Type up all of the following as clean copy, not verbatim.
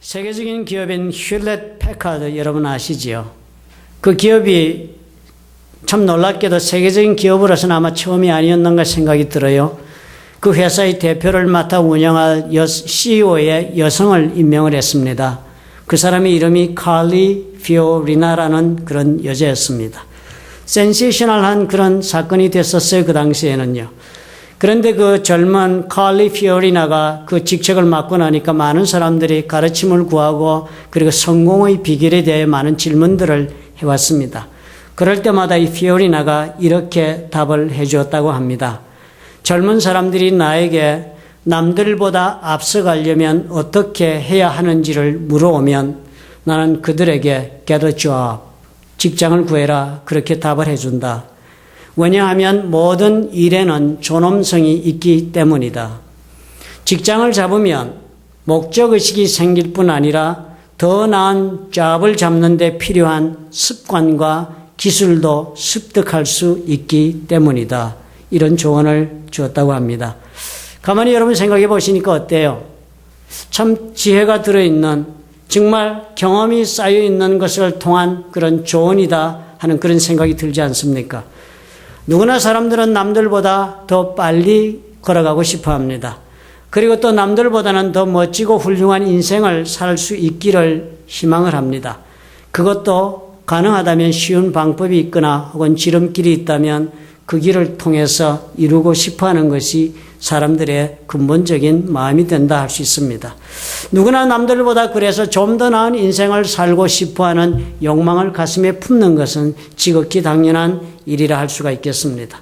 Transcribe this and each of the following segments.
세계적인 기업인 휴렛 패카드 여러분 아시지요? 그 기업이 참 놀랍게도 세계적인 기업으로서는 아마 처음이 아니었는가 생각이 들어요. 그 회사의 대표를 맡아 운영할 CEO의 여성을 임명을 했습니다. 그 사람의 이름이 칼리 피오리나라는 그런 여자였습니다. 센세이셔널한 그런 사건이 됐었어요, 그 당시에는요. 그런데 그 젊은 칼리 피오리나가 그 직책을 맡고 나니까 많은 사람들이 가르침을 구하고 그리고 성공의 비결에 대해 많은 질문들을 해왔습니다. 그럴 때마다 이 피오리나가 이렇게 답을 해주었다고 합니다. 젊은 사람들이 나에게 남들보다 앞서가려면 어떻게 해야 하는지를 물어오면 나는 그들에게 get a job, 직장을 구해라, 그렇게 답을 해준다. 왜냐하면 모든 일에는 존엄성이 있기 때문이다. 직장을 잡으면 목적의식이 생길 뿐 아니라 더 나은 잡을 잡는 데 필요한 습관과 기술도 습득할 수 있기 때문이다. 이런 조언을 주었다고 합니다. 가만히 여러분 생각해 보시니까 어때요? 참 지혜가 들어있는, 정말 경험이 쌓여있는 것을 통한 그런 조언이다 하는 그런 생각이 들지 않습니까? 누구나 사람들은 남들보다 더 빨리 걸어가고 싶어 합니다. 그리고 또 남들보다는 더 멋지고 훌륭한 인생을 살 수 있기를 희망을 합니다. 그것도 가능하다면 쉬운 방법이 있거나 혹은 지름길이 있다면 그 길을 통해서 이루고 싶어 하는 것이 사람들의 근본적인 마음이 된다 할 수 있습니다. 누구나 남들보다 그래서 좀 더 나은 인생을 살고 싶어 하는 욕망을 가슴에 품는 것은 지극히 당연한 일이라 할 수가 있겠습니다.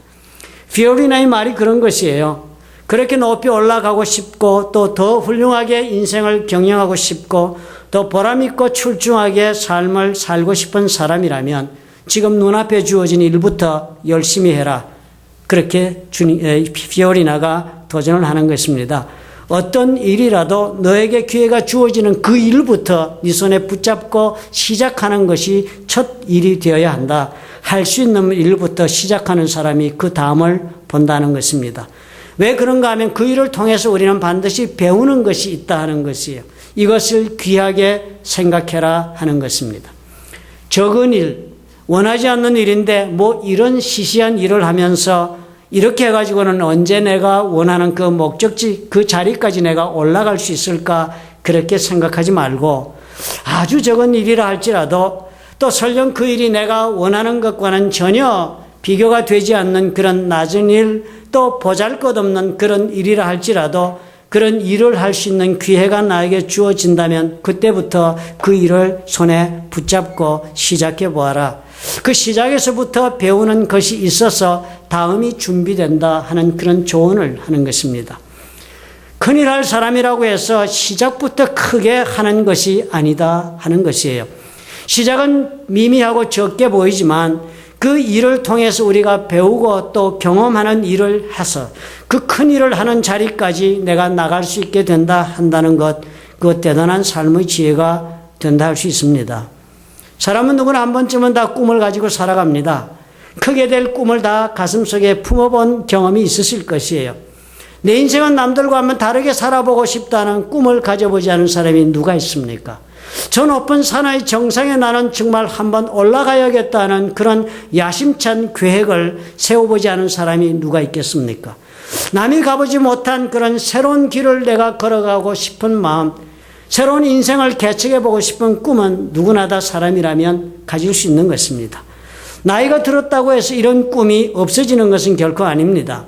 피오리나의 말이 그런 것이에요. 그렇게 높이 올라가고 싶고 또 더 훌륭하게 인생을 경영하고 싶고 더 보람있고 출중하게 삶을 살고 싶은 사람이라면 지금 눈앞에 주어진 일부터 열심히 해라. 그렇게 피오리나가 도전을 하는 것입니다. 어떤 일이라도 너에게 기회가 주어지는 그 일부터 네 손에 붙잡고 시작하는 것이 첫 일이 되어야 한다. 할 수 있는 일부터 시작하는 사람이 그 다음을 본다는 것입니다. 왜 그런가 하면 그 일을 통해서 우리는 반드시 배우는 것이 있다 하는 것이에요. 이것을 귀하게 생각해라 하는 것입니다. 적은 일, 원하지 않는 일인데 뭐 이런 시시한 일을 하면서 이렇게 해가지고는 언제 내가 원하는 그 목적지, 그 자리까지 내가 올라갈 수 있을까 그렇게 생각하지 말고 아주 적은 일이라 할지라도 또 설령 그 일이 내가 원하는 것과는 전혀 비교가 되지 않는 그런 낮은 일, 또 보잘것없는 그런 일이라 할지라도 그런 일을 할 수 있는 기회가 나에게 주어진다면 그때부터 그 일을 손에 붙잡고 시작해 보아라. 그 시작에서부터 배우는 것이 있어서 다음이 준비된다 하는 그런 조언을 하는 것입니다. 큰일 할 사람이라고 해서 시작부터 크게 하는 것이 아니다 하는 것이에요. 시작은 미미하고 적게 보이지만 그 일을 통해서 우리가 배우고 또 경험하는 일을 해서 그 큰 일을 하는 자리까지 내가 나갈 수 있게 된다 한다는 것, 그 대단한 삶의 지혜가 된다 할 수 있습니다. 사람은 누구나 한 번쯤은 다 꿈을 가지고 살아갑니다. 크게 될 꿈을 다 가슴속에 품어본 경험이 있으실 것이에요. 내 인생은 남들과 한번 다르게 살아보고 싶다는 꿈을 가져보지 않은 사람이 누가 있습니까? 저 높은 산의 정상에 나는 정말 한번 올라가야겠다는 그런 야심찬 계획을 세워보지 않은 사람이 누가 있겠습니까? 남이 가보지 못한 그런 새로운 길을 내가 걸어가고 싶은 마음, 새로운 인생을 개척해보고 싶은 꿈은 누구나 다 사람이라면 가질 수 있는 것입니다. 나이가 들었다고 해서 이런 꿈이 없어지는 것은 결코 아닙니다.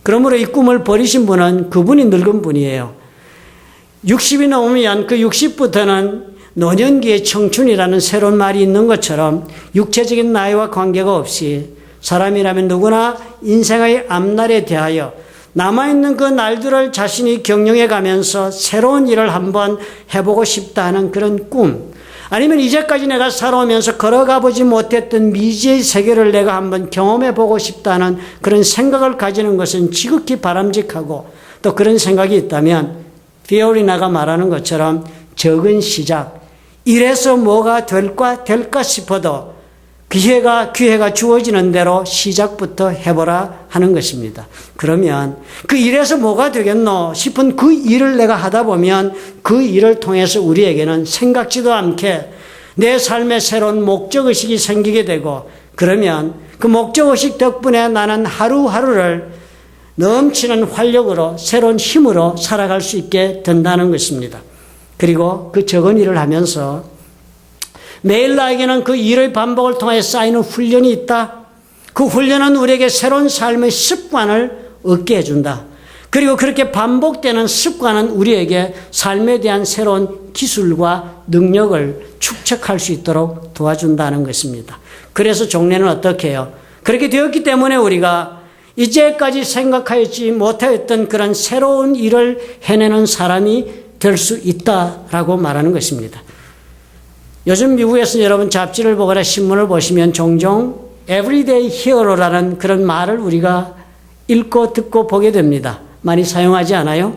그러므로 이 꿈을 버리신 분은 그분이 늙은 분이에요. 60이 넘으면 그 60부터는 노년기의 청춘이라는 새로운 말이 있는 것처럼 육체적인 나이와 관계가 없이 사람이라면 누구나 인생의 앞날에 대하여 남아있는 그 날들을 자신이 경영해 가면서 새로운 일을 한번 해보고 싶다 하는 그런 꿈, 아니면 이제까지 내가 살아오면서 걸어가 보지 못했던 미지의 세계를 내가 한번 경험해 보고 싶다는 그런 생각을 가지는 것은 지극히 바람직하고 또 그런 생각이 있다면 피오리나가 말하는 것처럼 적은 시작, 이래서 뭐가 될까 싶어도 기회가 주어지는 대로 시작부터 해보라 하는 것입니다. 그러면 그 일에서 뭐가 되겠노 싶은 그 일을 내가 하다 보면 그 일을 통해서 우리에게는 생각지도 않게 내 삶의 새로운 목적의식이 생기게 되고, 그러면 그 목적의식 덕분에 나는 하루하루를 넘치는 활력으로 새로운 힘으로 살아갈 수 있게 된다는 것입니다. 그리고 그 적은 일을 하면서 매일 나에게는 그 일의 반복을 통해 쌓이는 훈련이 있다. 그 훈련은 우리에게 새로운 삶의 습관을 얻게 해준다. 그리고 그렇게 반복되는 습관은 우리에게 삶에 대한 새로운 기술과 능력을 축적할 수 있도록 도와준다는 것입니다. 그래서 종례는 어떻게 해요? 그렇게 되었기 때문에 우리가 이제까지 생각하지 못하였던 그런 새로운 일을 해내는 사람이 될 수 있다라고 말하는 것입니다. 요즘 미국에서 여러분 잡지를 보거나 신문을 보시면 종종 everyday hero라는 그런 말을 우리가 읽고 듣고 보게 됩니다. 많이 사용하지 않아요?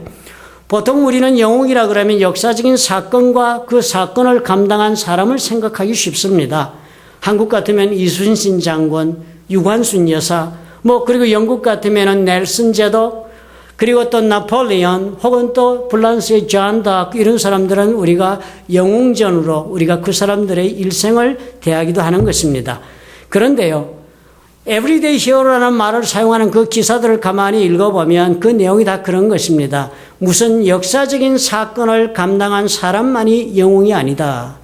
보통 우리는 영웅이라 그러면 역사적인 사건과 그 사건을 감당한 사람을 생각하기 쉽습니다. 한국 같으면 이순신 장군, 유관순 여사, 그리고 영국 같으면 넬슨 제독, 그리고 또 나폴레온, 혹은 또 프랑스의 잔 다크, 이런 사람들은 우리가 영웅전으로 우리가 그 사람들의 일생을 대하기도 하는 것입니다. 그런데요, everyday hero라는 말을 사용하는 그 기사들을 가만히 읽어보면 그 내용이 다 그런 것입니다. 무슨 역사적인 사건을 감당한 사람만이 영웅이 아니다.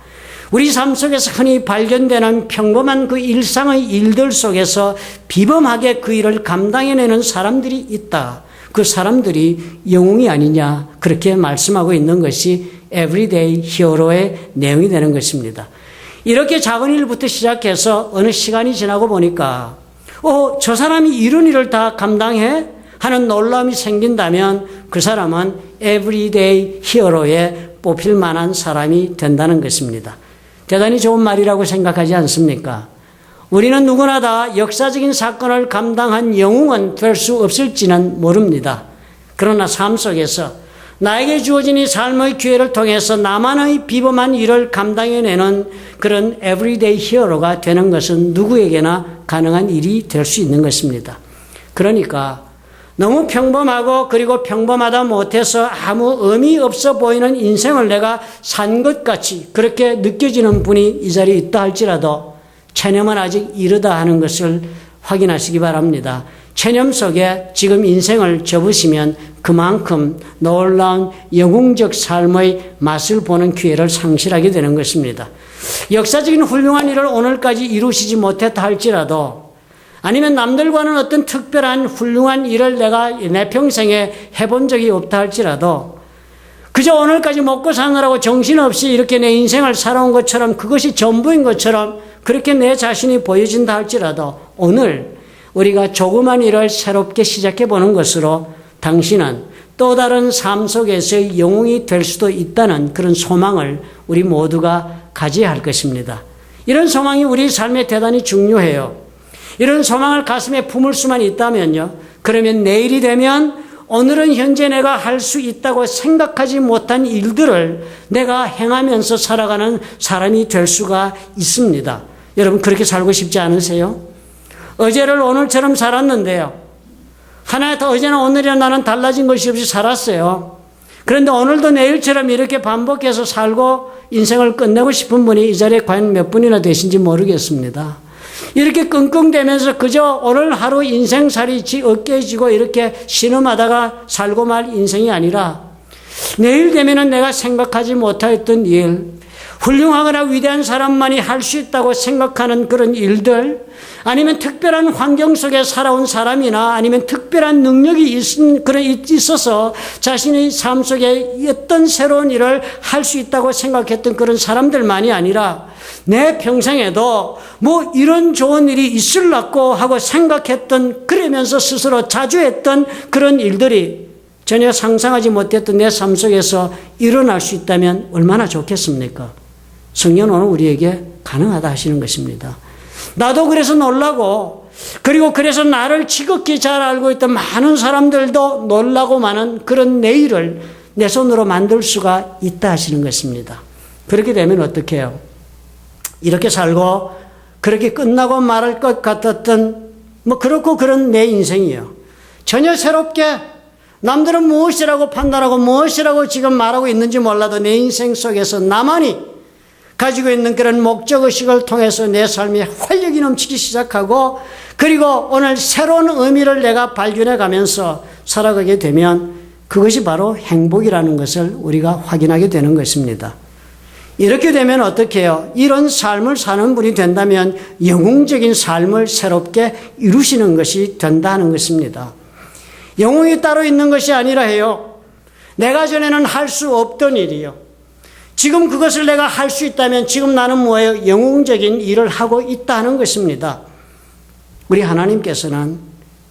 우리 삶 속에서 흔히 발견되는 평범한 그 일상의 일들 속에서 비범하게 그 일을 감당해내는 사람들이 있다. 그 사람들이 영웅이 아니냐, 그렇게 말씀하고 있는 것이 everyday hero의 내용이 되는 것입니다. 이렇게 작은 일부터 시작해서 어느 시간이 지나고 보니까 저 사람이 이런 일을 다 감당해? 하는 놀라움이 생긴다면 그 사람은 everyday hero에 뽑힐 만한 사람이 된다는 것입니다. 대단히 좋은 말이라고 생각하지 않습니까? 우리는 누구나 다 역사적인 사건을 감당한 영웅은 될 수 없을지는 모릅니다. 그러나 삶 속에서 나에게 주어진 이 삶의 기회를 통해서 나만의 비범한 일을 감당해내는 그런 everyday hero가 되는 것은 누구에게나 가능한 일이 될 수 있는 것입니다. 그러니까 너무 평범하고 그리고 평범하다 못해서 아무 의미 없어 보이는 인생을 내가 산 것 같이 그렇게 느껴지는 분이 이 자리에 있다 할지라도 체념은 아직 이르다 하는 것을 확인하시기 바랍니다. 체념 속에 지금 인생을 접으시면 그만큼 놀라운 영웅적 삶의 맛을 보는 기회를 상실하게 되는 것입니다. 역사적인 훌륭한 일을 오늘까지 이루시지 못했다 할지라도, 아니면 남들과는 어떤 특별한 훌륭한 일을 내가 내 평생에 해본 적이 없다 할지라도, 그저 오늘까지 먹고 사느라고 정신없이 이렇게 내 인생을 살아온 것처럼, 그것이 전부인 것처럼 그렇게 내 자신이 보여진다 할지라도, 오늘 우리가 조그만 일을 새롭게 시작해 보는 것으로 당신은 또 다른 삶 속에서의 영웅이 될 수도 있다는 그런 소망을 우리 모두가 가져야 할 것입니다. 이런 소망이 우리 삶에 대단히 중요해요. 이런 소망을 가슴에 품을 수만 있다면요, 그러면 내일이 되면 오늘은 현재 내가 할 수 있다고 생각하지 못한 일들을 내가 행하면서 살아가는 사람이 될 수가 있습니다. 여러분, 그렇게 살고 싶지 않으세요? 어제를 오늘처럼 살았는데요, 하나 더 어제나 오늘이나 나는 달라진 것이 없이 살았어요. 그런데 오늘도 내일처럼 이렇게 반복해서 살고 인생을 끝내고 싶은 분이 이 자리에 과연 몇 분이나 되신지 모르겠습니다. 이렇게 끙끙대면서 그저 오늘 하루 인생살이 어깨에 지고 이렇게 신음하다가 살고 말 인생이 아니라, 내일 되면은 내가 생각하지 못했던 일, 훌륭하거나 위대한 사람만이 할 수 있다고 생각하는 그런 일들, 아니면 특별한 환경 속에 살아온 사람이나 아니면 특별한 능력이 있어서 자신의 삶 속에 어떤 새로운 일을 할 수 있다고 생각했던 그런 사람들만이 아니라, 내 평생에도 이런 좋은 일이 있을라고 하고 생각했던, 그러면서 스스로 자주 했던 그런 일들이 전혀 상상하지 못했던 내 삶 속에서 일어날 수 있다면 얼마나 좋겠습니까? 성경은 오늘 우리에게 가능하다 하시는 것입니다. 나도 그래서 놀라고, 그리고 그래서 나를 지극히 잘 알고 있던 많은 사람들도 놀라고 마는 그런 내일을 내 손으로 만들 수가 있다 하시는 것입니다. 그렇게 되면 어떻게 해요? 이렇게 살고 그렇게 끝나고 말할 것 같았던 그렇고 그런 내 인생이에요. 전혀 새롭게 남들은 무엇이라고 판단하고 무엇이라고 지금 말하고 있는지 몰라도 내 인생 속에서 나만이 가지고 있는 그런 목적의식을 통해서 내 삶이 활력이 넘치기 시작하고, 그리고 오늘 새로운 의미를 내가 발견해 가면서 살아가게 되면 그것이 바로 행복이라는 것을 우리가 확인하게 되는 것입니다. 이렇게 되면 어떻게 해요? 이런 삶을 사는 분이 된다면 영웅적인 삶을 새롭게 이루시는 것이 된다는 것입니다. 영웅이 따로 있는 것이 아니라 해요. 내가 전에는 할 수 없던 일이요. 지금 그것을 내가 할 수 있다면 지금 나는 뭐예요? 영웅적인 일을 하고 있다는 것입니다. 우리 하나님께서는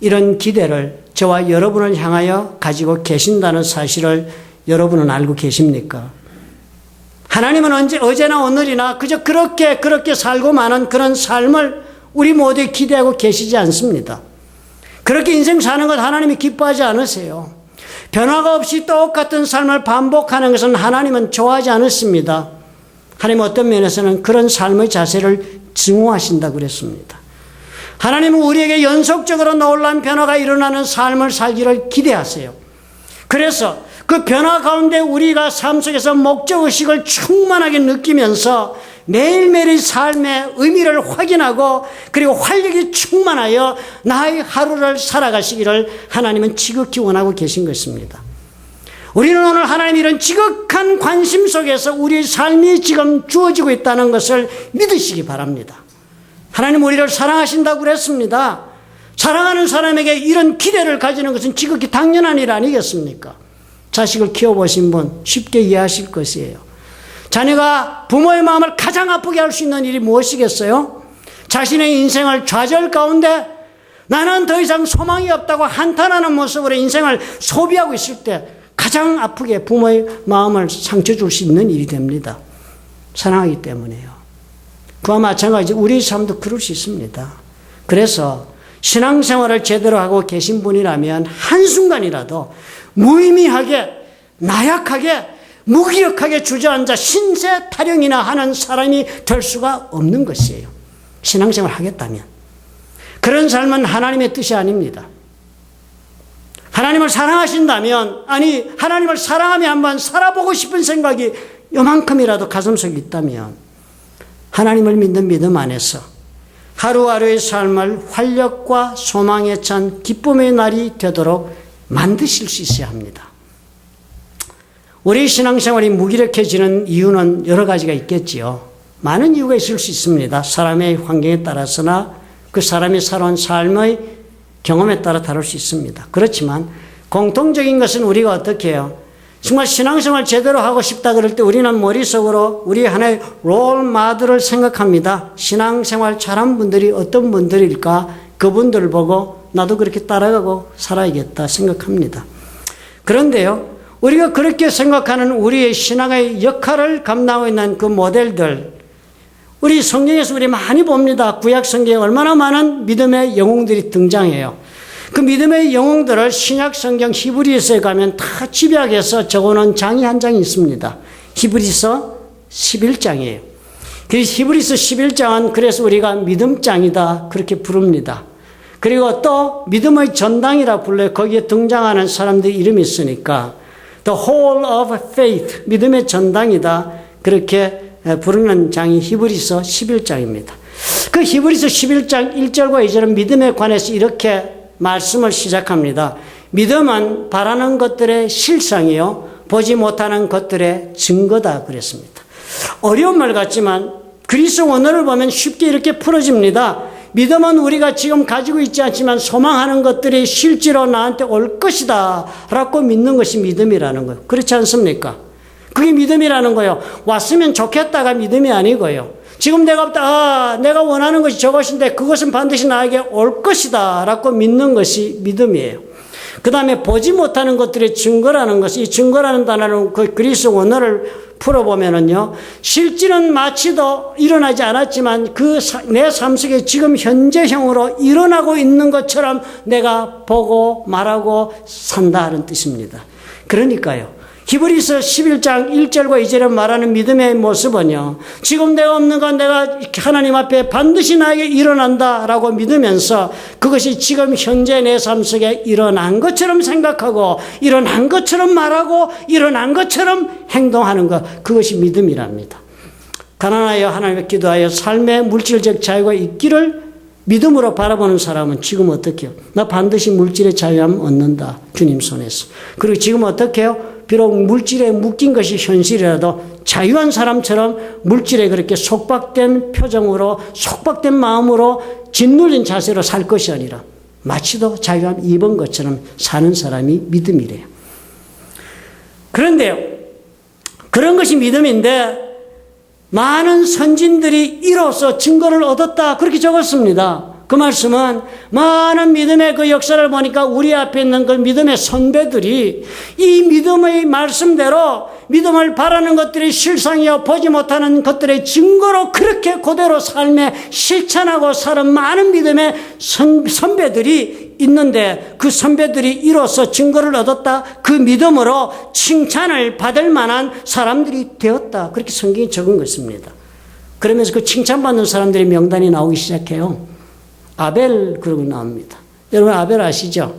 이런 기대를 저와 여러분을 향하여 가지고 계신다는 사실을 여러분은 알고 계십니까? 하나님은 어제나 오늘이나 그저 그렇게 살고 마는 그런 삶을 우리 모두에 기대하고 계시지 않습니다. 그렇게 인생 사는 것 하나님이 기뻐하지 않으세요. 변화가 없이 똑같은 삶을 반복하는 것은 하나님은 좋아하지 않습니다. 하나님 어떤 면에서는 그런 삶의 자세를 증오하신다고 그랬습니다. 하나님은 우리에게 연속적으로 놀라운 변화가 일어나는 삶을 살기를 기대하세요. 그래서 그 변화 가운데 우리가 삶 속에서 목적의식을 충만하게 느끼면서 매일매일 삶의 의미를 확인하고 그리고 활력이 충만하여 나의 하루를 살아가시기를 하나님은 지극히 원하고 계신 것입니다. 우리는 오늘 하나님이 이런 지극한 관심 속에서 우리의 삶이 지금 주어지고 있다는 것을 믿으시기 바랍니다. 하나님 우리를 사랑하신다고 그랬습니다. 사랑하는 사람에게 이런 기대를 가지는 것은 지극히 당연한 일 아니겠습니까? 자식을 키워보신 분 쉽게 이해하실 것이에요. 자녀가 부모의 마음을 가장 아프게 할 수 있는 일이 무엇이겠어요? 자신의 인생을 좌절 가운데 나는 더 이상 소망이 없다고 한탄하는 모습으로 인생을 소비하고 있을 때 가장 아프게 부모의 마음을 상처 줄 수 있는 일이 됩니다. 사랑하기 때문에요. 그와 마찬가지 우리 삶도 그럴 수 있습니다. 그래서 신앙생활을 제대로 하고 계신 분이라면 한순간이라도 무의미하게 나약하게 무기력하게 주저앉아 신세 타령이나 하는 사람이 될 수가 없는 것이에요. 신앙생활을 하겠다면. 그런 삶은 하나님의 뜻이 아닙니다. 하나님을 사랑하신다면, 아니 하나님을 사랑하며 한번 살아보고 싶은 생각이 요만큼이라도 가슴속에 있다면 하나님을 믿는 믿음 안에서 하루하루의 삶을 활력과 소망에 찬 기쁨의 날이 되도록 만드실 수 있어야 합니다. 우리 신앙생활이 무기력해지는 이유는 여러 가지가 있겠지요. 많은 이유가 있을 수 있습니다. 사람의 환경에 따라서나 그 사람이 살아온 삶의 경험에 따라 다를 수 있습니다. 그렇지만 공통적인 것은 우리가 어떻게 해요? 정말 신앙생활 제대로 하고 싶다 그럴 때 우리는 머릿속으로 우리 하나의 롤 모델을 생각합니다. 신앙생활 잘한 분들이 어떤 분들일까? 그분들을 보고 나도 그렇게 따라가고 살아야겠다 생각합니다. 그런데요, 우리가 그렇게 생각하는 우리의 신앙의 역할을 감당하고 있는 그 모델들, 우리 성경에서 우리 많이 봅니다. 구약 성경에 얼마나 많은 믿음의 영웅들이 등장해요. 그 믿음의 영웅들을 신약 성경 히브리서에 가면 다 집약해서 적어놓은 장이 한 장이 있습니다. 히브리서 11장이에요. 그 히브리서 11장은 그래서 우리가 믿음장이다 그렇게 부릅니다. 그리고 또 믿음의 전당이라 불러요. 거기에 등장하는 사람들 이름이 있으니까 The Hall of Faith, 믿음의 전당이다 그렇게 부르는 장이 히브리서 11장입니다. 그 히브리서 11장 1절과 2절은 믿음에 관해서 이렇게 말씀을 시작합니다. 믿음은 바라는 것들의 실상이요 보지 못하는 것들의 증거다 그랬습니다. 어려운 말 같지만 그리스 원어를 보면 쉽게 이렇게 풀어집니다. 믿음은 우리가 지금 가지고 있지 않지만 소망하는 것들이 실제로 나한테 올 것이다 라고 믿는 것이 믿음이라는 거예요. 그렇지 않습니까? 그게 믿음이라는 거예요. 왔으면 좋겠다가 믿음이 아니고요. 지금 내가 원하는 것이 저것인데 그것은 반드시 나에게 올 것이다 라고 믿는 것이 믿음이에요. 그 다음에 보지 못하는 것들의 증거라는 것이, 이 증거라는 단어는 그 그리스 원어를 풀어보면은요, 실질은 마치도 일어나지 않았지만 그 내 삶 속에 지금 현재형으로 일어나고 있는 것처럼 내가 보고 말하고 산다 하는 뜻입니다. 그러니까요, 히브리서 11장 1절과 2절에 말하는 믿음의 모습은요, 지금 내가 없는 건 내가 하나님 앞에 반드시 나에게 일어난다라고 믿으면서 그것이 지금 현재 내 삶 속에 일어난 것처럼 생각하고 일어난 것처럼 말하고 일어난 것처럼 행동하는 것, 그것이 믿음이랍니다. 가난하여 하나님께 기도하여 삶의 물질적 자유가 있기를 믿음으로 바라보는 사람은 지금 어떻게 해요? 나 반드시 물질의 자유함 얻는다. 주님 손에서. 그리고 지금 어떻게 해요? 비록 물질에 묶인 것이 현실이라도 자유한 사람처럼 물질에 그렇게 속박된 표정으로 속박된 마음으로 짓눌린 자세로 살 것이 아니라 마치도 자유함 입은 것처럼 사는 사람이 믿음이래요. 그런데요, 그런 것이 믿음인데 많은 선진들이 이로써 증거를 얻었다, 그렇게 적었습니다. 그 말씀은 많은 믿음의 그 역사를 보니까 우리 앞에 있는 그 믿음의 선배들이 이 믿음의 말씀대로 믿음을 바라는 것들이 실상이요 보지 못하는 것들의 증거로 그렇게 그대로 삶에 실천하고 사는 많은 믿음의 선배들이 있는데 그 선배들이 이로써 증거를 얻었다, 그 믿음으로 칭찬을 받을 만한 사람들이 되었다, 그렇게 성경이 적은 것입니다. 그러면서 그 칭찬받는 사람들의 명단이 나오기 시작해요. 아벨, 그러고 나옵니다. 여러분 아벨 아시죠?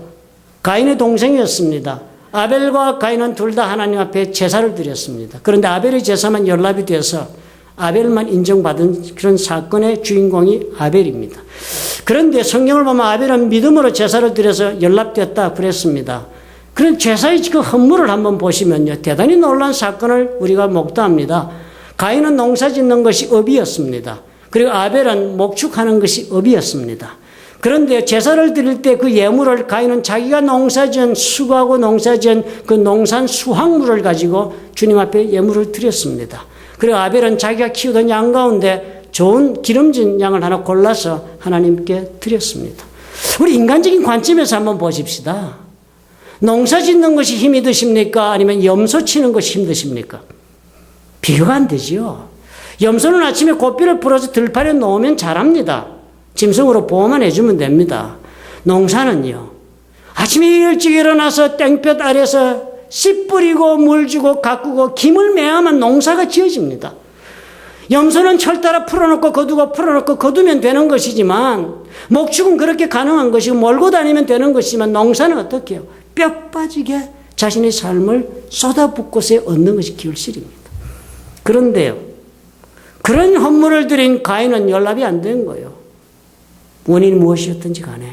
가인의 동생이었습니다. 아벨과 가인은 둘 다 하나님 앞에 제사를 드렸습니다. 그런데 아벨의 제사만 연락이 돼서 아벨만 인정받은 그런 사건의 주인공이 아벨입니다. 그런데 성경을 보면 아벨은 믿음으로 제사를 드려서 연락됐다 그랬습니다. 그런 제사의 그 헌물을 한번 보시면요, 대단히 놀라운 사건을 우리가 목도합니다. 가인은 농사 짓는 것이 업이었습니다. 그리고 아벨은 목축하는 것이 업이었습니다. 그런데 제사를 드릴 때 그 예물을 가인은 자기가 농사지은 수고하고 농사지은 그 농산 수확물을 가지고 주님 앞에 예물을 드렸습니다. 그리고 아벨은 자기가 키우던 양 가운데 좋은 기름진 양을 하나 골라서 하나님께 드렸습니다. 우리 인간적인 관점에서 한번 보십시다. 농사 짓는 것이 힘이 드십니까? 아니면 염소 치는 것이 힘드십니까? 비교가 안 되지요. 염소는 아침에 고삐를 풀어서 들판에 놓으면 자랍니다. 짐승으로 보호만 해주면 됩니다. 농사는요, 아침에 일찍 일어나서 땡볕 아래서 씨 뿌리고 물 주고 가꾸고 김을 매야만 농사가 지어집니다. 염소는 철 따라 풀어놓고 거두고 풀어놓고 거두면 되는 것이지만, 목축은 그렇게 가능한 것이고 몰고 다니면 되는 것이지만, 농사는 어떻게 해요? 뼈 빠지게 자신의 삶을 쏟아붓고서 얻는 것이 기울실입니다. 그런데요, 그런 헌물을 드린 가인은 연락이 안 된 거예요. 원인이 무엇이었든지 간에.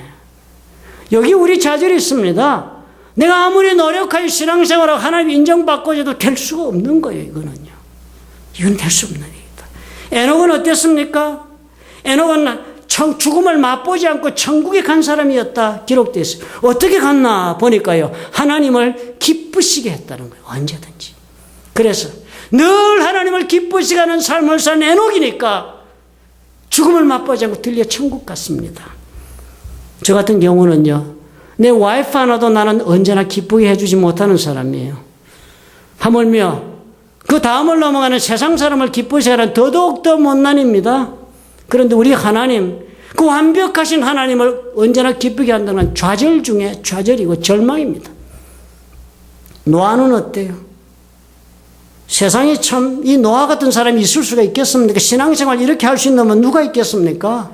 여기 우리 자질이 있습니다. 내가 아무리 노력하여 신앙생활하고 하나님 인정받고자 해도 될 수가 없는 거예요, 이거는요. 이건 될 수 없는 일이다. 에녹은 어땠습니까? 에녹은 죽음을 맛보지 않고 천국에 간 사람이었다 기록되어 있어요. 어떻게 갔나 보니까요, 하나님을 기쁘시게 했다는 거예요. 언제든지. 그래서 늘 하나님을 기쁘시게 하는 삶을 산 에녹이니까 죽음을 맛보지 않고 들려 천국 갔습니다. 저 같은 경우는요, 내 와이프 하나도 나는 언제나 기쁘게 해주지 못하는 사람이에요. 하물며 그 다음을 넘어가는 세상 사람을 기쁘시게 하는 더더욱더 못난입니다. 그런데 우리 하나님, 그 완벽하신 하나님을 언제나 기쁘게 한다는 건 좌절 중에 좌절이고 절망입니다. 노아는 어때요? 세상에 참 이 노아 같은 사람이 있을 수가 있겠습니까? 신앙생활 이렇게 할 수 있는 분 누가 있겠습니까?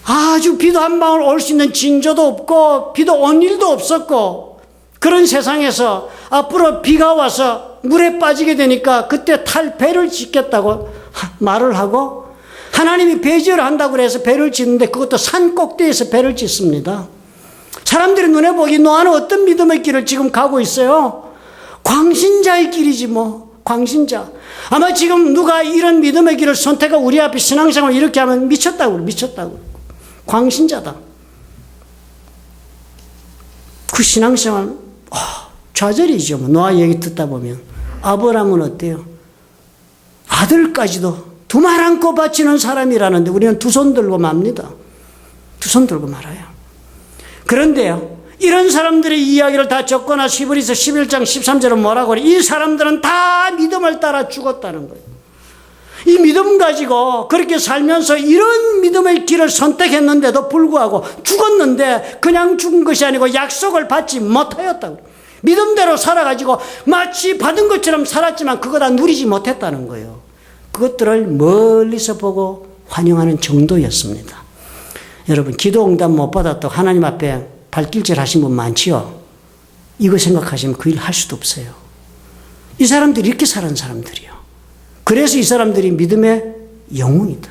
아주 비도 한 방울 올 수 있는 징조도 없고 비도 온 일도 없었고, 그런 세상에서 앞으로 비가 와서 물에 빠지게 되니까 그때 배를 짓겠다고 말을 하고, 하나님이 배지를 한다고 해서 배를 짓는데 그것도 산 꼭대기에서 배를 짓습니다. 사람들이 눈에 보기 노아는 어떤 믿음의 길을 지금 가고 있어요? 광신자의 길이지 뭐. 광신자. 아마 지금 누가 이런 믿음의 길을 선택하고 우리 앞에 신앙생활을 이렇게 하면 미쳤다고. 광신자다. 그 신앙생활 좌절이죠. 뭐. 노아 얘기 듣다 보면. 아브라함은 어때요? 아들까지도 두 말 안고 바치는 사람이라는데 우리는 두 손 들고 맙니다. 두 손 들고 말아요. 그런데요, 이런 사람들의 이야기를 다 적거나 히브리서 11장 13절은 뭐라고 그래? 이 사람들은 다 믿음을 따라 죽었다는 거예요. 이 믿음 가지고 그렇게 살면서 이런 믿음의 길을 선택했는데도 불구하고 죽었는데 그냥 죽은 것이 아니고 약속을 받지 못하였다고. 믿음대로 살아가지고 마치 받은 것처럼 살았지만 그거 다 누리지 못했다는 거예요. 그것들을 멀리서 보고 환영하는 정도였습니다. 여러분, 기도 응답 못 받았다고 하나님 앞에 발길질 하신 분 많지요? 이거 생각하시면 그 일 할 수도 없어요. 이 사람들이 이렇게 사는 사람들이요. 그래서 이 사람들이 믿음의 영웅이다.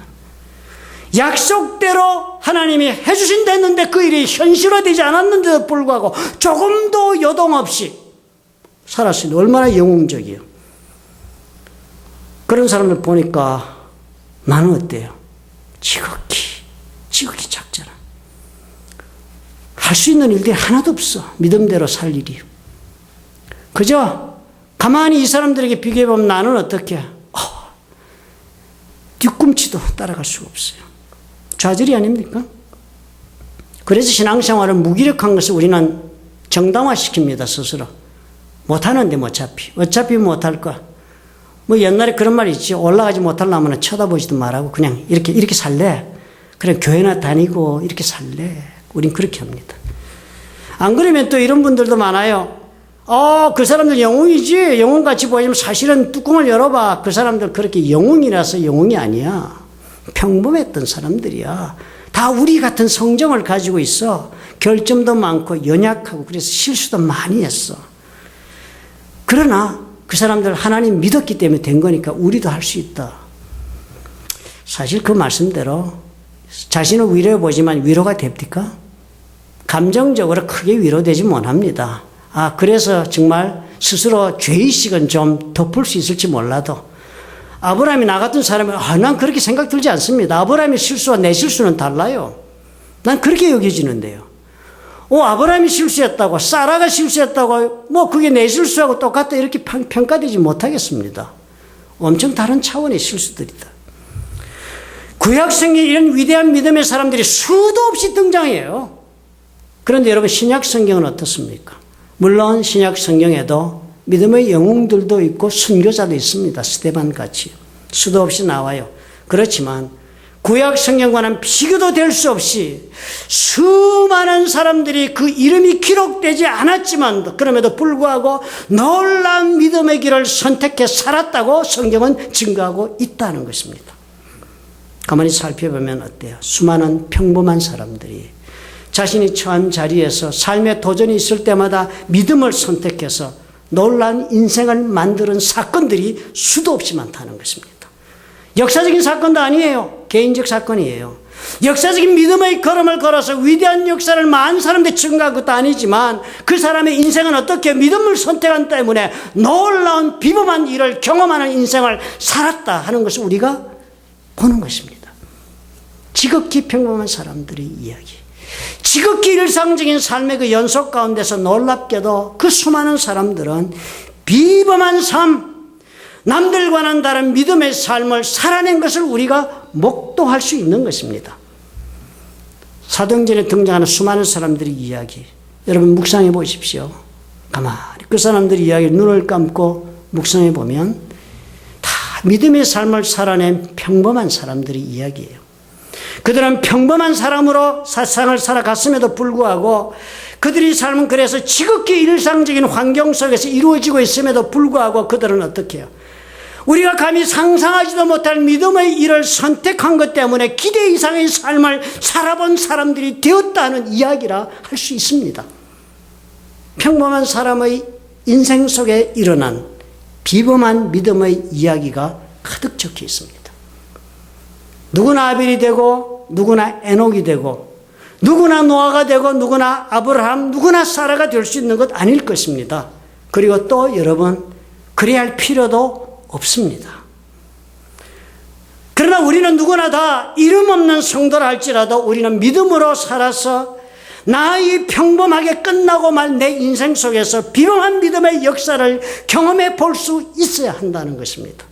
약속대로 하나님이 해주신다 했는데 그 일이 현실화되지 않았는데도 불구하고 조금도 요동 없이 살았으니 얼마나 영웅적이에요. 그런 사람을 보니까 나는 어때요? 지극히 작잖아. 할 수 있는 일들이 하나도 없어. 믿음대로 살 일이. 그저 가만히 이 사람들에게 비교해보면 나는 어떻게? 뒤꿈치도 따라갈 수가 없어요. 좌절이 아닙니까? 그래서 신앙생활을 무기력한 것을 우리는 정당화시킵니다, 스스로. 못하는데 어차피 못할 거야. 뭐 옛날에 그런 말이 있지. 올라가지 못하려면 쳐다보지도 말라고 그냥 이렇게 살래. 그래, 교회나 다니고 이렇게 살래. 우린 그렇게 합니다. 안 그러면 또 이런 분들도 많아요. 그 사람들 영웅이지. 영웅같이 보이면 사실은 뚜껑을 열어봐. 그 사람들 그렇게 영웅이라서 영웅이 아니야. 평범했던 사람들이야. 다 우리 같은 성정을 가지고 있어. 결점도 많고 연약하고 그래서 실수도 많이 했어. 그러나 그 사람들 하나님 믿었기 때문에 된 거니까 우리도 할 수 있다. 사실 그 말씀대로 자신을 위로해 보지만 위로가 됩니까? 감정적으로 크게 위로되지 못합니다. 그래서 정말 스스로 죄의식은 좀 덮을 수 있을지 몰라도 아브라함이 나 같은 사람이 난 그렇게 생각 들지 않습니다. 아브라함의 실수와 내 실수는 달라요. 난 그렇게 여겨지는데요. 아브라함이 실수했다고 사라가 실수했다고 그게 내 실수하고 똑같다 이렇게 평가되지 못하겠습니다. 엄청 다른 차원의 실수들이다. 구약성경에 이런 위대한 믿음의 사람들이 수도 없이 등장해요. 그런데 여러분 신약 성경은 어떻습니까? 물론 신약 성경에도 믿음의 영웅들도 있고 순교자도 있습니다. 스데반 같이 수도 없이 나와요. 그렇지만 구약 성경과는 비교도 될 수 없이 수많은 사람들이 그 이름이 기록되지 않았지만 그럼에도 불구하고 놀라운 믿음의 길을 선택해 살았다고 성경은 증거하고 있다는 것입니다. 가만히 살펴보면 어때요? 수많은 평범한 사람들이 자신이 처한 자리에서 삶의 도전이 있을 때마다 믿음을 선택해서 놀라운 인생을 만드는 사건들이 수도 없이 많다는 것입니다. 역사적인 사건도 아니에요. 개인적 사건이에요. 역사적인 믿음의 걸음을 걸어서 위대한 역사를 많은 사람들이 증거한 것도 아니지만 그 사람의 인생은 어떻게 믿음을 선택한 때문에 놀라운 비범한 일을 경험하는 인생을 살았다 하는 것을 우리가 보는 것입니다. 지극히 평범한 사람들의 이야기. 지극히 일상적인 삶의 그 연속 가운데서 놀랍게도 그 수많은 사람들은 비범한 삶, 남들과는 다른 믿음의 삶을 살아낸 것을 우리가 목도할 수 있는 것입니다. 사도행전에 등장하는 수많은 사람들의 이야기, 여러분 묵상해 보십시오. 가만히 그 사람들의 이야기를 눈을 감고 묵상해 보면 다 믿음의 삶을 살아낸 평범한 사람들의 이야기예요. 그들은 평범한 사람으로 세상을 살아갔음에도 불구하고 그들의 삶은 그래서 지극히 일상적인 환경 속에서 이루어지고 있음에도 불구하고 그들은 어떻게 해요? 우리가 감히 상상하지도 못할 믿음의 일을 선택한 것 때문에 기대 이상의 삶을 살아본 사람들이 되었다는 이야기라 할 수 있습니다. 평범한 사람의 인생 속에 일어난 비범한 믿음의 이야기가 가득 적혀 있습니다. 누구나 아벨이 되고 누구나 에녹이 되고 누구나 노아가 되고 누구나 아브라함, 누구나 사라가 될 수 있는 것 아닐 것입니다. 그리고 또 여러분 그래야 할 필요도 없습니다. 그러나 우리는 누구나 다 이름 없는 성도라 할지라도 우리는 믿음으로 살아서 나의 평범하게 끝나고 말 내 인생 속에서 비범한 믿음의 역사를 경험해 볼 수 있어야 한다는 것입니다.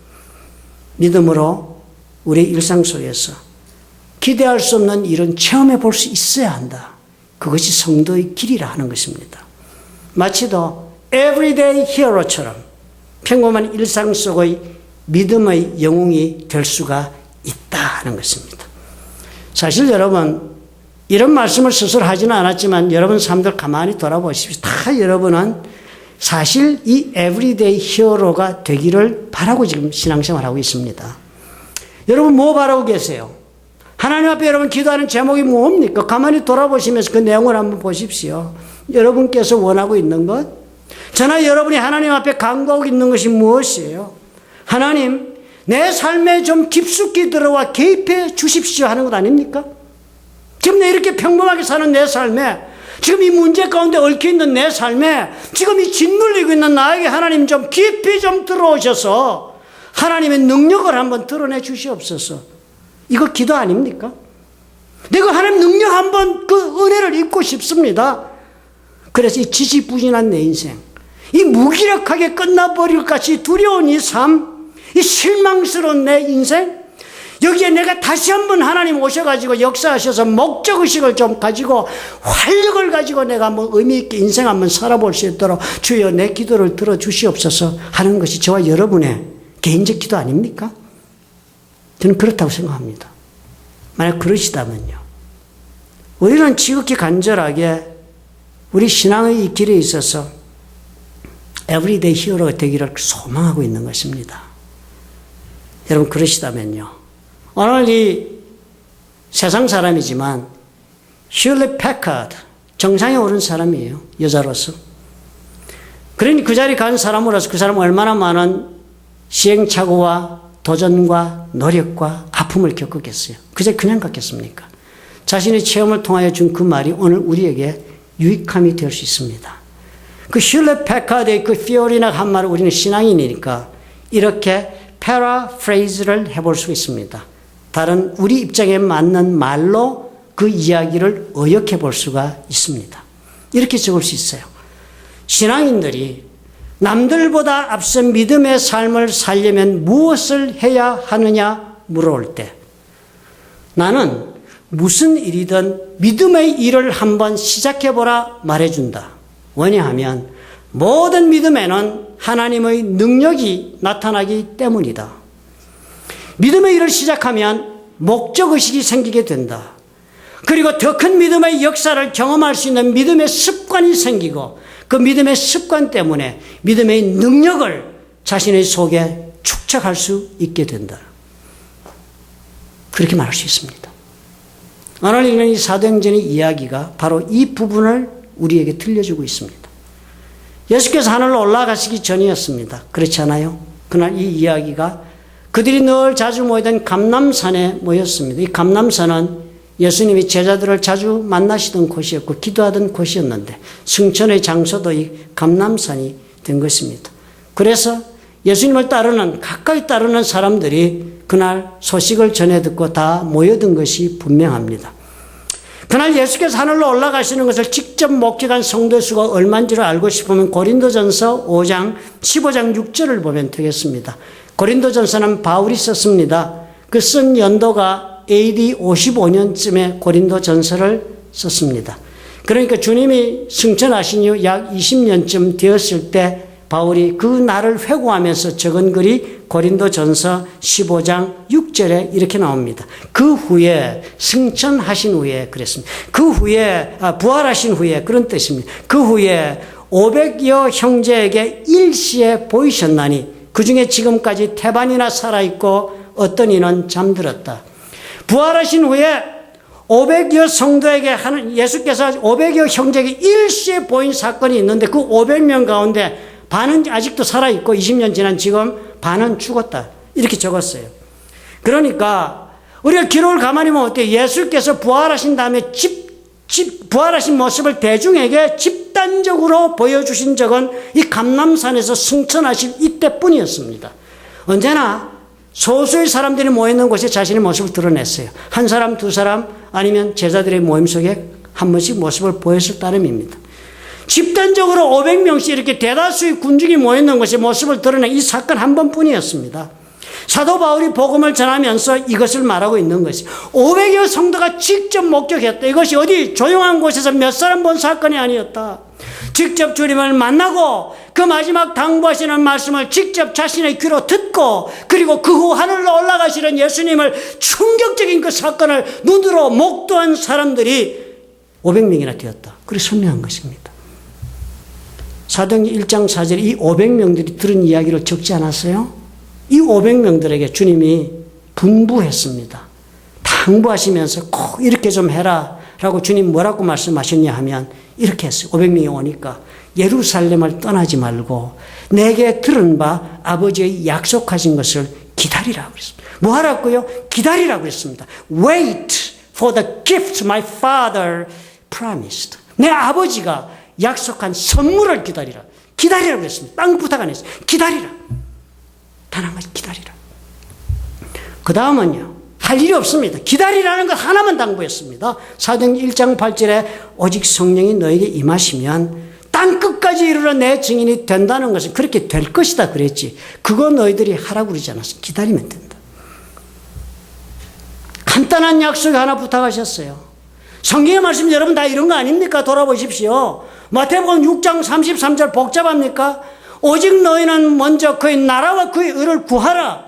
믿음으로 우리 일상 속에서 기대할 수 없는 일은 체험해 볼 수 있어야 한다. 그것이 성도의 길이라 하는 것입니다. 마치도 everyday hero처럼 평범한 일상 속의 믿음의 영웅이 될 수가 있다는 것입니다. 사실 여러분 이런 말씀을 스스로 하지는 않았지만 여러분 삶들 가만히 돌아보십시오. 다 여러분은 사실 이 에브리데이 히어로가 되기를 바라고 지금 신앙생활하고 있습니다. 여러분 뭐 바라고 계세요? 하나님 앞에 여러분 기도하는 제목이 뭡니까? 가만히 돌아보시면서 그 내용을 한번 보십시오. 여러분께서 원하고 있는 것, 저나 여러분이 하나님 앞에 간구하고 있는 것이 무엇이에요? 하나님, 내 삶에 좀 깊숙이 들어와 개입해 주십시오 하는 것 아닙니까? 지금 내 이렇게 평범하게 사는 내 삶에, 지금 이 문제 가운데 얽혀 있는 내 삶에, 지금 이 짓눌리고 있는 나에게 하나님 좀 깊이 좀 들어오셔서 하나님의 능력을 한번 드러내 주시옵소서. 이거 기도 아닙니까? 내가 하나님 능력 한번 그 은혜를 입고 싶습니다. 그래서 이 지지부진한 내 인생, 이 무기력하게 끝나버릴 것 같이 두려운 이 삶, 이 실망스러운 내 인생, 여기에 내가 다시 한번 하나님 오셔가지고 역사하셔서 목적의식을 좀 가지고 활력을 가지고 내가 한번 의미있게 인생 한번 살아볼 수 있도록 주여 내 기도를 들어주시옵소서 하는 것이 저와 여러분의 개인적 기도 아닙니까? 저는 그렇다고 생각합니다. 만약 그러시다면요, 우리는 지극히 간절하게 우리 신앙의 이 길에 있어서 에브리데이 히어로가 되기를 소망하고 있는 것입니다. 여러분 그러시다면요, 오늘 이 세상 사람이지만 슐리 패카드, 정상에 오른 사람이에요. 여자로서. 그러니 그 자리에 간 사람으로서 그 사람은 얼마나 많은 시행착오와 도전과 노력과 아픔을 겪었겠어요. 그저 그냥 갔겠습니까? 자신의 체험을 통하여 준 그 말이 오늘 우리에게 유익함이 될 수 있습니다. 그 슐리 패카드의 그 피오리나 한 말을 우리는 신앙인이니까 이렇게 패러프레이즈를 해볼 수 있습니다. 다른 우리 입장에 맞는 말로 그 이야기를 의역해 볼 수가 있습니다. 이렇게 적을 수 있어요. 신앙인들이 남들보다 앞서 믿음의 삶을 살려면 무엇을 해야 하느냐 물어올 때, 나는 무슨 일이든 믿음의 일을 한번 시작해보라 말해준다. 왜냐하면 모든 믿음에는 하나님의 능력이 나타나기 때문이다. 믿음의 일을 시작하면 목적의식이 생기게 된다. 그리고 더 큰 믿음의 역사를 경험할 수 있는 믿음의 습관이 생기고 그 믿음의 습관 때문에 믿음의 능력을 자신의 속에 축적할 수 있게 된다. 그렇게 말할 수 있습니다. 오늘 읽는 이 사도행전의 이야기가 바로 이 부분을 우리에게 들려주고 있습니다. 예수께서 하늘로 올라가시기 전이었습니다. 그렇지 않아요? 그날 이 이야기가 그들이 늘 자주 모이던 감람산에 모였습니다. 이 감람산은 예수님이 제자들을 자주 만나시던 곳이었고 기도하던 곳이었는데 승천의 장소도 이 감람산이 된 것입니다. 그래서 예수님을 따르는, 가까이 따르는 사람들이 그날 소식을 전해 듣고 다 모여든 것이 분명합니다. 그날 예수께서 하늘로 올라가시는 것을 직접 목격한 성도의 수가 얼마인지를 알고 싶으면 고린도전서 5장 15장 6절을 보면 되겠습니다. 고린도전서는 바울이 썼습니다. 그 쓴 연도가 AD 55년쯤에 고린도전서를 썼습니다. 그러니까 주님이 승천하신 이후 약 20년쯤 되었을 때 바울이 그 날을 회고하면서 적은 글이 고린도전서 15장 6절에 이렇게 나옵니다. 그 후에 승천하신 후에 그랬습니다. 그 후에 부활하신 후에 그런 뜻입니다. 그 후에 500여 형제에게 일시에 보이셨나니 그 중에 지금까지 태반이나 살아있고 어떤 이는 잠들었다. 부활하신 후에 500여 성도에게 하는 예수께서 500여 형제에게 일시에 보인 사건이 있는데 그 500명 가운데 반은 아직도 살아있고 20년 지난 지금 반은 죽었다. 이렇게 적었어요. 그러니까 우리가 기록을 가만히 보면 어때요? 예수께서 부활하신 다음에 부활하신 모습을 대중에게 집단적으로 보여주신 적은 이 감람산에서 승천하신 이때뿐이었습니다. 언제나 소수의 사람들이 모여있는 곳에 자신의 모습을 드러냈어요. 한 사람, 두 사람 아니면 제자들의 모임 속에 한 번씩 모습을 보였을 따름입니다. 집단적으로 500명씩 이렇게 대다수의 군중이 모여있는 곳에 모습을 드러낸 이 사건 한 번뿐이었습니다. 사도 바울이 복음을 전하면서 이것을 말하고 있는 것이 500여 성도가 직접 목격했다. 이것이 어디 조용한 곳에서 몇 사람 본 사건이 아니었다. 직접 주님을 만나고 그 마지막 당부하시는 말씀을 직접 자신의 귀로 듣고 그리고 그 후 하늘로 올라가시는 예수님을 충격적인 그 사건을 눈으로 목도한 사람들이 500명이나 되었다. 그렇게 설명한 것입니다. 사도행전 1장 4절에 이 500명들이 들은 이야기를 적지 않았어요? 이 500명들에게 주님이 분부했습니다. 당부하시면서 꼭 이렇게 좀 해라 라고 주님 뭐라고 말씀하셨냐 하면 이렇게 했어요. 500명이 오니까 예루살렘을 떠나지 말고 내게 들은 바 아버지의 약속하신 것을 기다리라고 그랬습니다. 뭐 하라고요? 기다리라고 그랬습니다. Wait for the gift my father promised. 내 아버지가 약속한 선물을 기다리라. 기다리라고 그랬습니다. 땅 부탁 안 했어요. 기다리라. 단 한 가지 기다리라. 그 다음은요. 할 일이 없습니다. 기다리라는 것 하나만 당부했습니다. 사도행전 1장 8절에 오직 성령이 너에게 임하시면 땅 끝까지 이르러 내 증인이 된다는 것은 그렇게 될 것이다 그랬지. 그거 너희들이 하라고 그러지 않았어. 기다리면 된다. 간단한 약속 하나 부탁하셨어요. 성경의 말씀 여러분 다 이런 거 아닙니까? 돌아보십시오. 마태복음 6장 33절 복잡합니까? 오직 너희는 먼저 그의 나라와 그의 의를 구하라.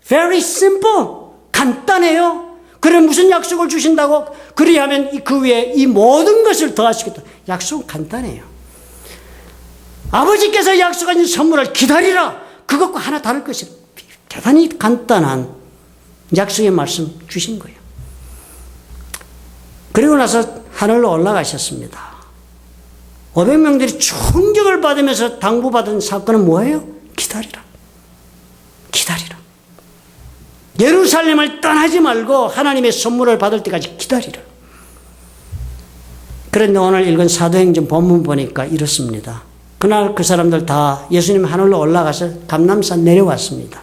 Very simple. 간단해요. 그래 무슨 약속을 주신다고? 그리하면 그 위에 이 모든 것을 더하시겠다. 약속은 간단해요. 아버지께서 약속하신 선물을 기다리라. 그것과 하나 다를 것이라. 대단히 간단한 약속의 말씀 주신 거예요. 그리고 나서 하늘로 올라가셨습니다. 500명들이 충격을 받으면서 당부받은 사건은 뭐예요? 기다리라. 기다리라. 예루살렘을 떠나지 말고 하나님의 선물을 받을 때까지 기다리라. 그런데 오늘 읽은 사도행전 본문 보니까 이렇습니다. 그날 그 사람들 다 예수님 하늘로 올라가서 감람산 내려왔습니다.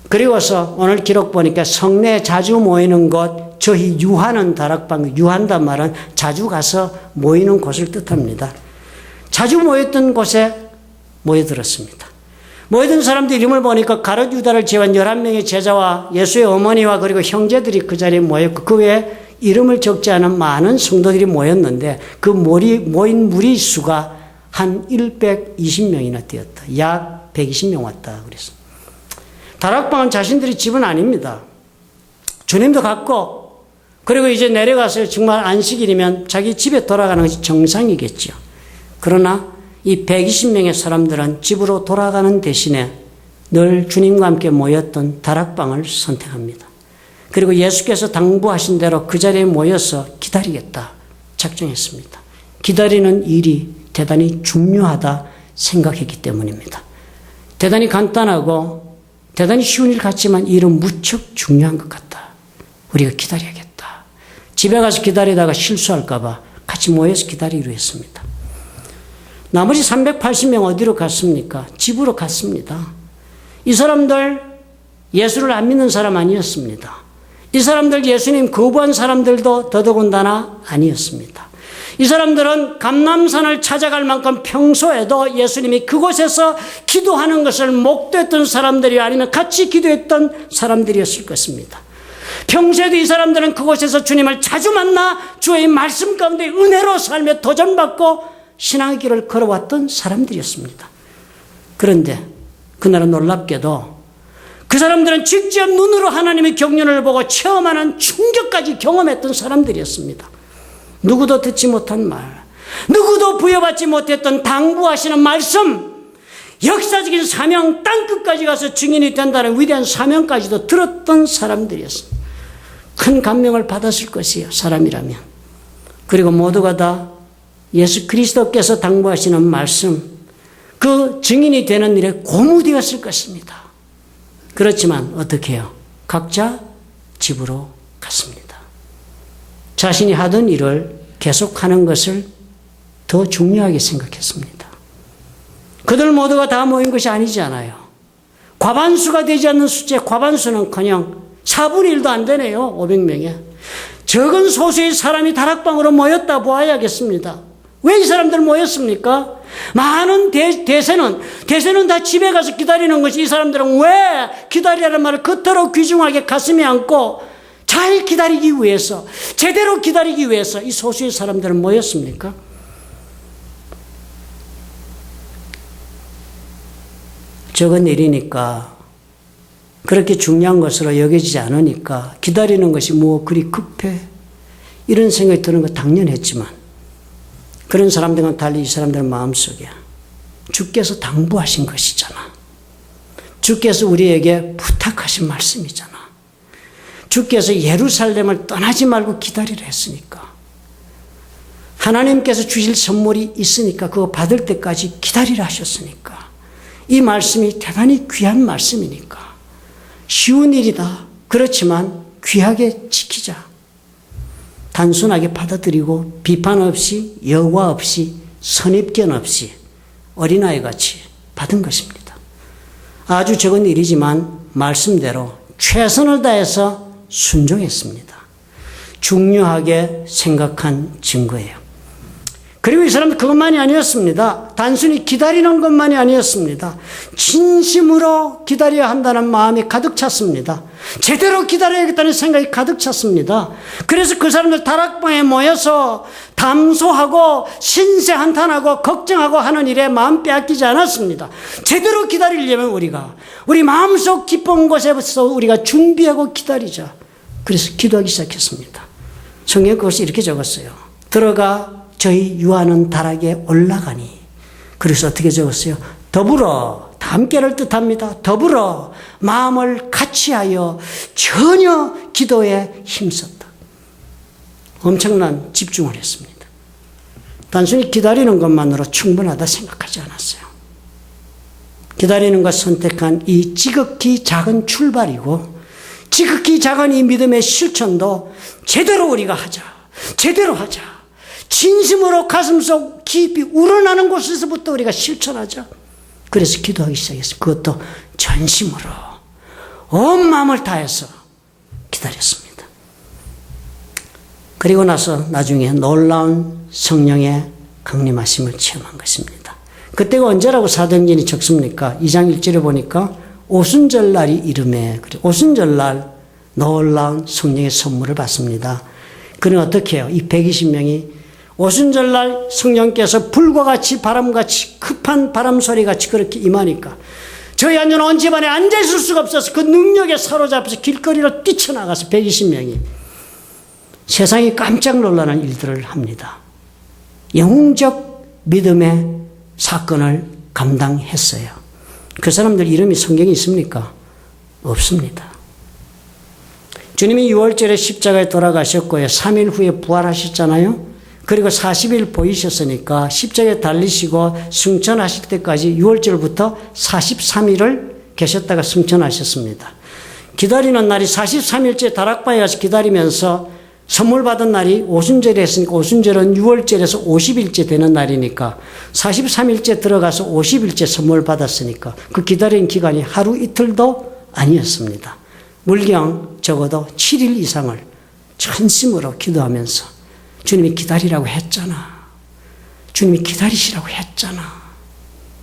그리고서 오늘 기록 보니까 성내에 자주 모이는 곳, 저희 유하는 다락방, 유한단 말은 자주 가서 모이는 곳을 뜻합니다. 자주 모였던 곳에 모여들었습니다. 모이던 사람들 이름을 보니까 가룟 유다를 제외한 11명의 제자와 예수의 어머니와 그리고 형제들이 그 자리에 모였고 그 외에 이름을 적지 않은 많은 성도들이 모였는데 그 모인 무리수가 한 120명이나 되었다. 약 120명 왔다 그랬습니다. 다락방은 자신들이 집은 아닙니다. 주님도 갔고 그리고 이제 내려가서 정말 안식일이면 자기 집에 돌아가는 것이 정상이겠죠. 그러나 이 120명의 사람들은 집으로 돌아가는 대신에 늘 주님과 함께 모였던 다락방을 선택합니다. 그리고 예수께서 당부하신 대로 그 자리에 모여서 기다리겠다 작정했습니다. 기다리는 일이 대단히 중요하다 생각했기 때문입니다. 대단히 간단하고 대단히 쉬운 일 같지만 이 일은 무척 중요한 것 같다. 우리가 기다려야겠다. 집에 가서 기다리다가 실수할까 봐 같이 모여서 기다리기로 했습니다. 나머지 380명 어디로 갔습니까? 집으로 갔습니다. 이 사람들 예수를 안 믿는 사람 아니었습니다. 이 사람들 예수님 거부한 사람들도 더더군다나 아니었습니다. 이 사람들은 감람산을 찾아갈 만큼 평소에도 예수님이 그곳에서 기도하는 것을 목도했던 사람들이 아니면 같이 기도했던 사람들이었을 것입니다. 평소에도 이 사람들은 그곳에서 주님을 자주 만나 주의 말씀 가운데 은혜로 살며 도전받고 신앙의 길을 걸어왔던 사람들이었습니다. 그런데 그날은 놀랍게도 그 사람들은 직접 눈으로 하나님의 경륜을 보고 체험하는 충격까지 경험했던 사람들이었습니다. 누구도 듣지 못한 말, 누구도 부여받지 못했던 당부하시는 말씀, 역사적인 사명, 땅끝까지 가서 증인이 된다는 위대한 사명까지도 들었던 사람들이었습니다. 큰 감명을 받았을 것이에요, 사람이라면. 그리고 모두가 다 예수 그리스도께서 당부하시는 말씀, 그 증인이 되는 일에 고무되었을 것입니다. 그렇지만 어떻게 해요? 각자 집으로 갔습니다. 자신이 하던 일을 계속하는 것을 더 중요하게 생각했습니다. 그들 모두가 다 모인 것이 아니잖아요. 과반수가 되지 않는 숫자, 과반수는커녕 4분의 1도 안 되네요. 500명에. 적은 소수의 사람이 다락방으로 모였다 보아야겠습니다. 왜 이 사람들 모였습니까? 많은 대세는 다 집에 가서 기다리는 것이 이 사람들은 왜 기다리라는 말을 그토록 귀중하게 가슴에 안고 잘 기다리기 위해서, 제대로 기다리기 위해서 이 소수의 사람들은 모였습니까? 적은 일이니까, 그렇게 중요한 것으로 여겨지지 않으니까 기다리는 것이 뭐 그리 급해? 이런 생각이 드는 거 당연했지만 그런 사람들과 달리 이 사람들 마음속에 주께서 당부하신 것이잖아. 주께서 우리에게 부탁하신 말씀이잖아. 주께서 예루살렘을 떠나지 말고 기다리라 했으니까. 하나님께서 주실 선물이 있으니까 그거 받을 때까지 기다리라 하셨으니까. 이 말씀이 대단히 귀한 말씀이니까. 쉬운 일이다. 그렇지만 귀하게 지키자. 단순하게 받아들이고 비판 없이 여과 없이 선입견 없이 어린아이같이 받은 것입니다. 아주 적은 일이지만 말씀대로 최선을 다해서 순종했습니다. 중요하게 생각한 증거예요. 그리고 이 사람은 그것만이 아니었습니다. 단순히 기다리는 것만이 아니었습니다. 진심으로 기다려야 한다는 마음이 가득 찼습니다. 제대로 기다려야겠다는 생각이 가득 찼습니다. 그래서 그 사람들 다락방에 모여서 담소하고 신세한탄하고 걱정하고 하는 일에 마음 빼앗기지 않았습니다. 제대로 기다리려면 우리 마음속 깊은 곳에서 우리가 준비하고 기다리자. 그래서 기도하기 시작했습니다. 성경에 그것을 이렇게 적었어요. 들어가 저희 유하는 다락에 올라가니. 그래서 어떻게 적었어요? 더불어, 다 함께를 뜻합니다. 더불어 마음을 같이하여 전혀 기도에 힘썼다. 엄청난 집중을 했습니다. 단순히 기다리는 것만으로 충분하다 생각하지 않았어요. 기다리는 것 선택한 이 지극히 작은 출발이고 지극히 작은 이 믿음의 실천도 제대로 우리가 하자. 제대로 하자. 진심으로 가슴속 깊이 우러나는 곳에서부터 우리가 실천하자. 그래서 기도하기 시작했어요. 그것도 전심으로 온 마음을 다해서 기다렸습니다. 그리고 나서 나중에 놀라운 성령의 강림하심을 체험한 것입니다. 그때가 언제라고 사도행전이 적습니까? 2장 1절에 보니까 오순절날이 이름에 오순절날 놀라운 성령의 선물을 받습니다. 그는 어떻게 해요? 이 120명이 오순절날 성령께서 불과 같이 바람같이 급한 바람소리같이 그렇게 임하니까 저희 앉은 온 집안에 앉아있을 수가 없어서 그 능력에 사로잡혀서 길거리로 뛰쳐나가서 120명이 세상이 깜짝 놀라는 일들을 합니다. 영웅적 믿음의 사건을 감당했어요. 그 사람들 이름이 성경에 있습니까? 없습니다. 주님이 6월절에 십자가에 돌아가셨고요. 3일 후에 부활하셨잖아요. 그리고 40일 보이셨으니까 십자가에 달리시고 승천하실 때까지 6월절부터 43일을 계셨다가 승천하셨습니다. 기다리는 날이 43일째 다락방에 가서 기다리면서 선물 받은 날이 오순절에 했으니까 오순절은 6월절에서 50일째 되는 날이니까 43일째 들어가서 50일째 선물 받았으니까 그 기다린 기간이 하루 이틀도 아니었습니다. 물경 적어도 7일 이상을 전심으로 기도하면서 주님이 기다리라고 했잖아. 주님이 기다리시라고 했잖아.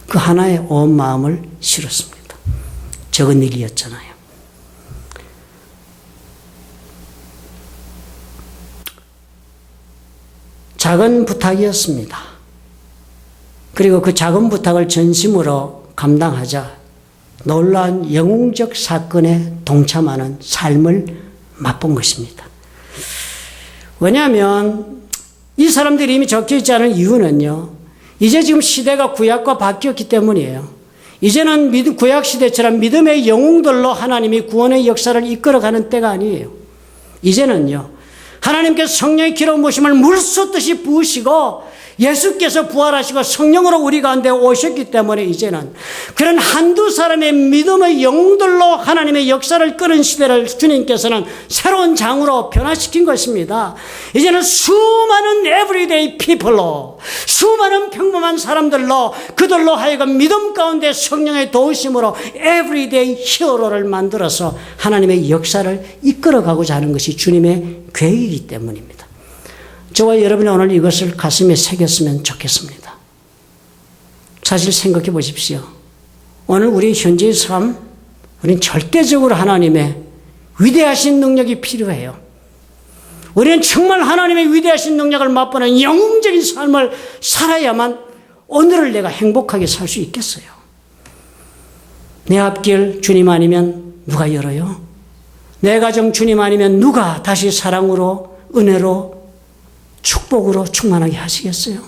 그 하나에 온 마음을 실었습니다. 적은 일이었잖아요. 작은 부탁이었습니다. 그리고 그 작은 부탁을 전심으로 감당하자 놀라운 영웅적 사건에 동참하는 삶을 맛본 것입니다. 왜냐하면 이 사람들이 이미 적혀있지 않은 이유는요. 이제 지금 시대가 구약과 바뀌었기 때문이에요. 이제는 구약시대처럼 믿음의 영웅들로 하나님이 구원의 역사를 이끌어가는 때가 아니에요. 이제는요. 하나님께서 성령의 기름 부으심을 물쏟듯이 부으시고 예수께서 부활하시고 성령으로 우리 가운데 오셨기 때문에 이제는 그런 한두 사람의 믿음의 영웅들로 하나님의 역사를 끄는 시대를 주님께서는 새로운 장으로 변화시킨 것입니다. 이제는 수많은 everyday people로 수많은 평범한 사람들로 그들로 하여금 믿음 가운데 성령의 도우심으로 everyday hero를 만들어서 하나님의 역사를 이끌어가고자 하는 것이 주님의 계획이기 때문입니다. 저와 여러분이 오늘 이것을 가슴에 새겼으면 좋겠습니다. 사실 생각해 보십시오. 오늘 우리 현재의 삶, 우리는 절대적으로 하나님의 위대하신 능력이 필요해요. 우리는 정말 하나님의 위대하신 능력을 맛보는 영웅적인 삶을 살아야만 오늘을 내가 행복하게 살 수 있겠어요. 내 앞길 주님 아니면 누가 열어요? 내 가정 주님 아니면 누가 다시 사랑으로, 은혜로, 축복으로 충만하게 하시겠어요?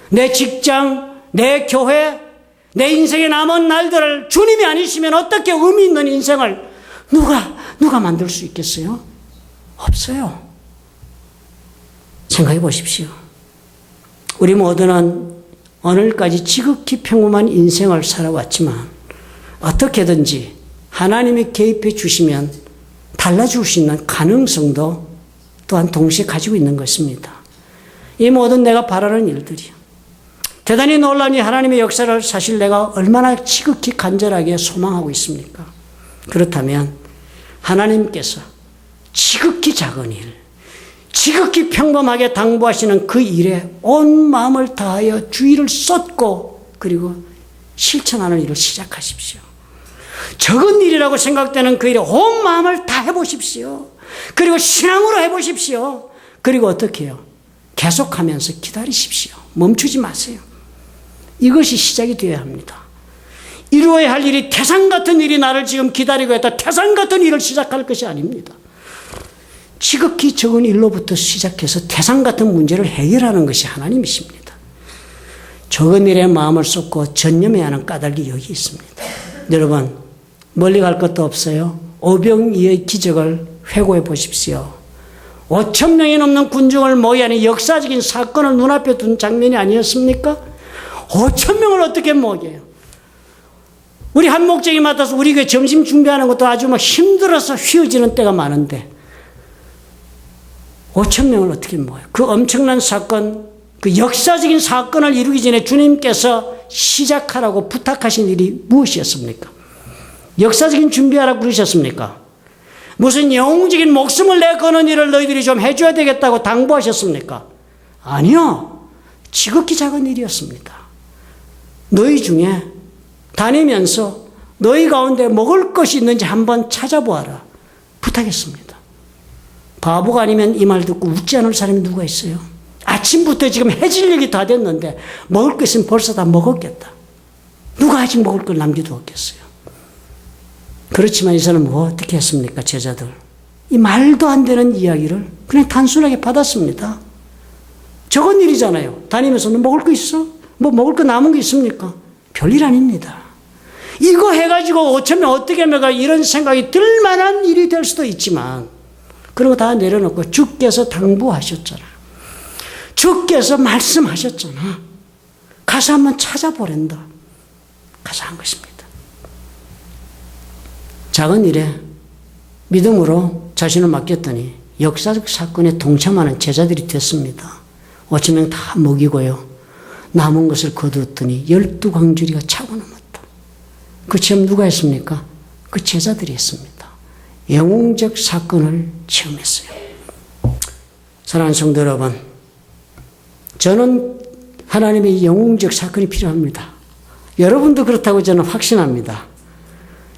내 직장, 내 교회, 내 인생의 남은 날들을 주님이 아니시면 어떻게 의미 있는 인생을 누가 만들 수 있겠어요? 없어요. 생각해 보십시오. 우리 모두는 오늘까지 지극히 평범한 인생을 살아왔지만 어떻게든지 하나님이 개입해 주시면 달라질 수 있는 가능성도 또한 동시에 가지고 있는 것입니다. 이 모든 내가 바라는 일들이요. 대단히 놀라운 이 하나님의 역사를 사실 내가 얼마나 지극히 간절하게 소망하고 있습니까? 그렇다면 하나님께서 지극히 작은 일, 지극히 평범하게 당부하시는 그 일에 온 마음을 다하여 주의를 쏟고 그리고 실천하는 일을 시작하십시오. 적은 일이라고 생각되는 그 일에 온 마음을 다 해보십시오. 그리고 신앙으로 해보십시오. 그리고 어떻게 해요? 계속하면서 기다리십시오. 멈추지 마세요. 이것이 시작이 되어야 합니다. 이루어야 할 일이 태산 같은 일이 나를 지금 기다리고 있다. 태산 같은 일을 시작할 것이 아닙니다. 지극히 적은 일로부터 시작해서 태산 같은 문제를 해결하는 것이 하나님이십니다. 적은 일에 마음을 쏟고 전념해야 하는 까닭이 여기 있습니다. 여러분, 멀리 갈 것도 없어요. 오병이의 기적을 회고해 보십시오. 5천 명이 넘는 군중을 모의하는 역사적인 사건을 눈앞에 둔 장면이 아니었습니까? 5천 명을 어떻게 모여요? 우리 한 목적이 맡아서 우리 교회 점심 준비하는 것도 아주 힘들어서 휘어지는 때가 많은데 5천 명을 어떻게 모아요? 그 엄청난 사건, 그 역사적인 사건을 이루기 전에 주님께서 시작하라고 부탁하신 일이 무엇이었습니까? 역사적인 준비하라고 그러셨습니까? 무슨 영웅적인 목숨을 내거는 일을 너희들이 좀 해줘야 되겠다고 당부하셨습니까? 아니요. 지극히 작은 일이었습니다. 너희 중에 다니면서 너희 가운데 먹을 것이 있는지 한번 찾아보아라. 부탁했습니다. 바보가 아니면 이 말 듣고 웃지 않을 사람이 누가 있어요? 아침부터 지금 해질녘이 다 됐는데 먹을 것 있으면 벌써 다 먹었겠다. 누가 아직 먹을 걸 남겨두었겠어요? 그렇지만 이 사람은 어떻게 했습니까? 제자들. 이 말도 안 되는 이야기를 그냥 단순하게 받았습니다. 적은 일이잖아요. 다니면서 너 먹을 거 있어? 뭐 먹을 거 남은 게 있습니까? 별일 아닙니다. 이거 해가지고 5천 명 어떻게 먹어? 이런 생각이 들 만한 일이 될 수도 있지만 그런 거 다 내려놓고 주께서 당부하셨잖아. 주께서 말씀하셨잖아. 가서 한번 찾아보란다. 가서 한 것입니다. 작은 일에 믿음으로 자신을 맡겼더니 역사적 사건에 동참하는 제자들이 됐습니다. 5천 명 다 먹이고요. 남은 것을 거두었더니 12광주리가 차고 넘었다. 그 체험 누가 했습니까? 그 제자들이 했습니다. 영웅적 사건을 체험했어요. 사랑하는 성도 여러분, 저는 하나님의 영웅적 사건이 필요합니다. 여러분도 그렇다고 저는 확신합니다.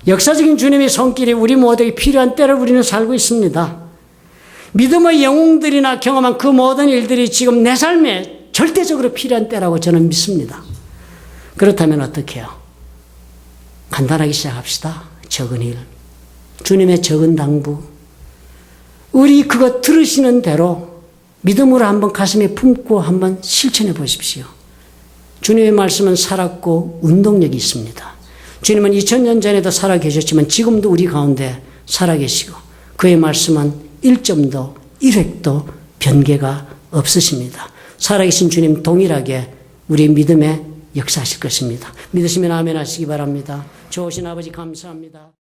역사적인 주님의 손길이 우리 모두에게 필요한 때를 우리는 살고 있습니다. 믿음의 영웅들이나 경험한 그 모든 일들이 지금 내 삶에 절대적으로 필요한 때라고 저는 믿습니다. 그렇다면 어떻게 해요? 간단하게 시작합시다. 적은 일. 주님의 적은 당부. 우리 그거 들으시는 대로 믿음으로 한번 가슴에 품고 한번 실천해 보십시오. 주님의 말씀은 살았고 운동력이 있습니다. 주님은 2000년 전에도 살아계셨지만 지금도 우리 가운데 살아계시고 그의 말씀은 1점도 1획도 변개가 없으십니다. 살아계신 주님 동일하게 우리 믿음에 역사하실 것입니다. 믿으시면 아멘 하시기 바랍니다. 좋으신 아버지 감사합니다.